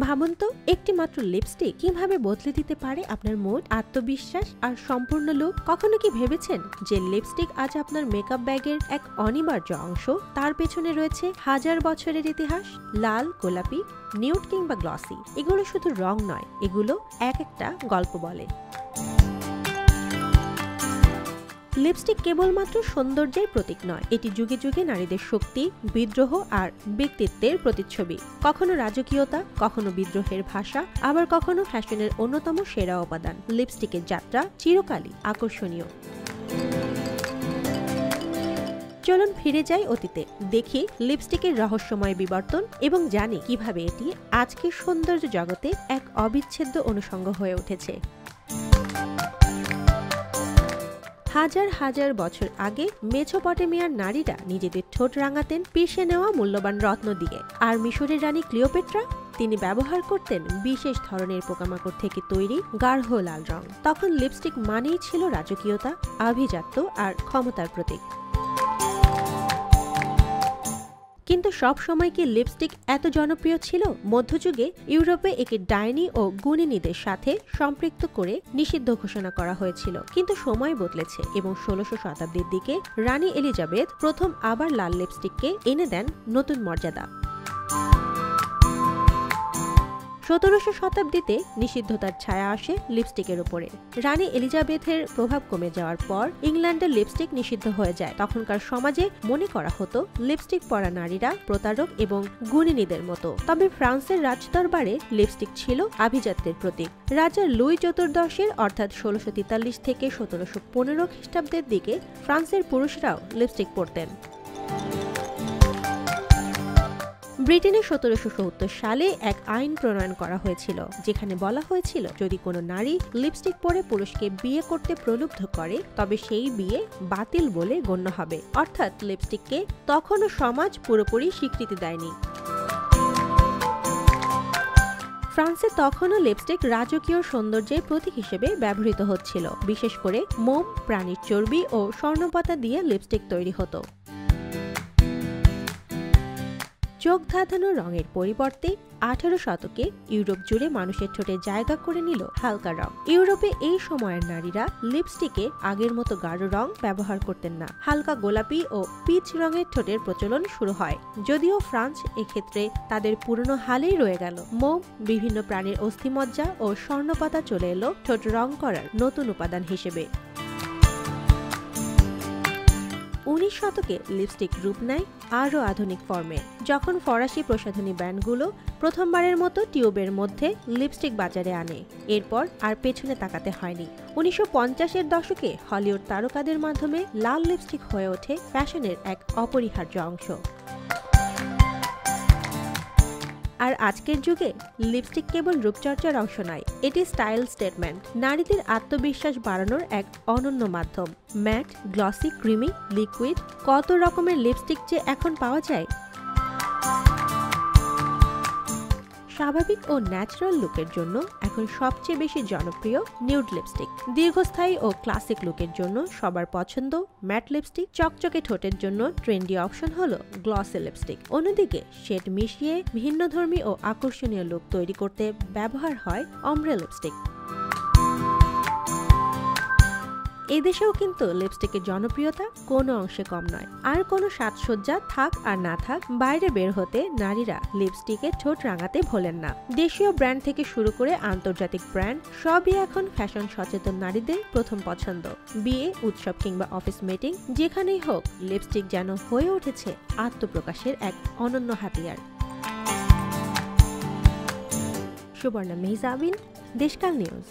ভাবুন তো, একটি মাত্র লিপস্টিক কিভাবে বদলে দিতে পারে আপনার মুড, আত্মবিশ্বাস আর সম্পূর্ণ লুক। কখনো কি ভেবেছেন যে লিপস্টিক আজ আপনার মেকআপ ব্যাগের এক অনিবার্য অংশ? তার পেছনে রয়েছে হাজার বছরের ইতিহাস। লাল, গোলাপি, নিউড কিংবা গ্লসি, এগুলো শুধু রং নয়, এগুলো এক একটা গল্প বলে। লিপস্টিক কেবলমাত্র সৌন্দর্যের প্রতীক নয়, এটি যুগে যুগে নারীদের শক্তি, বিদ্রোহ আর ব্যক্তিত্বের প্রতিচ্ছবি। কখনো রাজকীয়তা, কখনো বিদ্রোহের ভাষা, আবার কখনো ফ্যাশনের অন্যতম সেরা উপাদান। লিপস্টিকের যাত্রা চিরকালই আকর্ষণীয়। চলুন ফিরে যাই অতীতে, দেখি লিপস্টিকের রহস্যময় বিবর্তন এবং জানি কিভাবে এটি আজকের সৌন্দর্য জগতে এক অবিচ্ছেদ্য অনুষঙ্গ হয়ে উঠেছে। হাজার হাজার বছর আগে মেসোপটেমিয়ার নারীরা নিজেদের ঠোঁট রাঙাতেন পিষে নেওয়া মূল্যবান রত্ন দিয়ে। আর মিশরের রানী ক্লিওপেট্রা, তিনি ব্যবহার করতেন বিশেষ ধরনের পোকামাকড় থেকে তৈরি গাঢ় লাল রং। তখন লিপস্টিক মানেই ছিল রাজকীয়তা, আভিজাত্য আর ক্ষমতার প্রতীক। কিন্তু সব সময় কি লিপস্টিক এত জনপ্রিয় ছিল? মধ্যযুগে ইউরোপে একে ডাইনি ও গুণিনীদের সাথে সম্পৃক্ত করে নিষিদ্ধ ঘোষণা করা হয়েছিল। কিন্তু সময় বদলেছে এবং ১৬০০ শতাব্দীর দিকে রানী এলিজাবেথ প্রথম আবার লাল লিপস্টিককে এনে দেন নতুন মর্যাদা। ১৭০০ শতাব্দীতে নিষিদ্ধতার ছায়া আসে লিপস্টিকের উপরে। রানী এলিজাবেথের প্রভাব কমে যাওয়ার পর ইংল্যান্ডের লিপস্টিক নিষিদ্ধ হয়ে যায়। তখনকার সমাজে মনে করা হতো লিপস্টিক পরা নারীরা প্রতারক এবং গুণিনীদের মতো। তবে ফ্রান্সের রাজদরবারে লিপস্টিক ছিল আভিজাত্যের প্রতীক। রাজা লুই চতুর্দশের অর্থাৎ ১৬৪৩ থেকে ১৭১৫ খ্রিস্টাব্দের দিকে ফ্রান্সের পুরুষরাও লিপস্টিক পরতেন। ব্রিটেনে ১৭৭০ সালে এক আইন প্রণয়ন করা হয়েছিল, যেখানে বলা হয়েছিল যদি কোনো নারী লিপস্টিক পরে পুরুষকে বিয়ে করতে প্রলুব্ধ করে তবে সেই বিয়ে বাতিল বলে গণ্য হবে। অর্থাৎ লিপস্টিককে তখনও সমাজ পুরোপুরি স্বীকৃতি দেয়নি। ফ্রান্সে তখনও লিপস্টিক রাজকীয় সৌন্দর্যের প্রতীক হিসেবে ব্যবহৃত হচ্ছিল। বিশেষ করে মোম, প্রাণীর চর্বি ও স্বর্ণপাতা দিয়ে লিপস্টিক তৈরি হতো। চোখ ধাঁধানো রঙের পরিবর্তে ১৮ শতকে ইউরোপ জুড়ে মানুষের ঠোঁটে জায়গা করে নিল হালকা রং। ইউরোপে এই সময়ের নারীরা লিপস্টিকে আগের মতো গাঢ় রং ব্যবহার করতেন না। হালকা গোলাপি ও পিচ রঙের ঠোঁটের প্রচলন শুরু হয়, যদিও ফ্রান্স এক্ষেত্রে তাদের পুরনো হালেই রয়ে গেল। মোম, বিভিন্ন প্রাণীর অস্থিমজ্জা ও স্বর্ণপাতা চলে এলো ঠোঁট রং করার নতুন উপাদান হিসেবে। ১৯ শতকে লিপস্টিক রূপ নেয় আরও আধুনিক ফর্মে, যখন ফরাসি প্রসাধনী ব্র্যান্ডগুলো প্রথমবারের মতো টিউবের মধ্যে লিপস্টিক বাজারে আনে। এরপর আর পেছনে তাকাতে হয়নি। ১৯৫০-এর দশকে হলিউড তারকাদের মাধ্যমে লাল লিপস্টিক হয়ে ওঠে ফ্যাশনের এক অপরিহার্য অংশ। আর আজকের যুগে লিপস্টিক কেবল রূপচর্চার অংশ নয়, এটি স্টাইল স্টেটমেন্ট, নারীদের আত্মবিশ্বাস বাড়ানোর এক অনন্য মাধ্যম। ম্যাট, গ্লসি, ক্রিমি, লিকুইড, কত রকমের লিপস্টিক যে এখন পাওয়া যায়। স্বাভাবিক ও ন্যাচারাল লুকের জন্য এখন সবচেয়ে বেশি জনপ্রিয় নিউড লিপস্টিক। দীর্ঘস্থায়ী ও ক্লাসিক লুকের জন্য সবার পছন্দ ম্যাট লিপস্টিক। চকচকে ঠোঁটের জন্য ট্রেন্ডি অপশন হলো গ্লসি লিপস্টিক। অন্যদিকে শেড মিশিয়ে ভিন্নধর্মী ও আকর্ষণীয় লুক তৈরি করতে ব্যবহার হয় অমব্রে লিপস্টিক। এদেশেও কিন্তু লিপস্টিকের জনপ্রিয়তা কোনো অংশে কম নয়। আর কোনো সাজসজ্জা থাক আর না থাক, বাইরে বের হতে নারীরা লিপস্টিকে ঠোঁট রাঙাতে ভোলেন না। দেশীয় ব্র্যান্ড থেকে শুরু করে আন্তর্জাতিক ব্র্যান্ড, সবই এখন ফ্যাশন সচেতন নারীদের প্রথম পছন্দ। বিয়ে, উৎসব কিংবা অফিস মিটিং, যেখানেই হোক লিপস্টিক যেন হয়ে উঠেছে আত্মপ্রকাশের এক অনন্য হাতিয়ার। সুবর্ণা মেহজাবিন, দেশকাল নিউজ।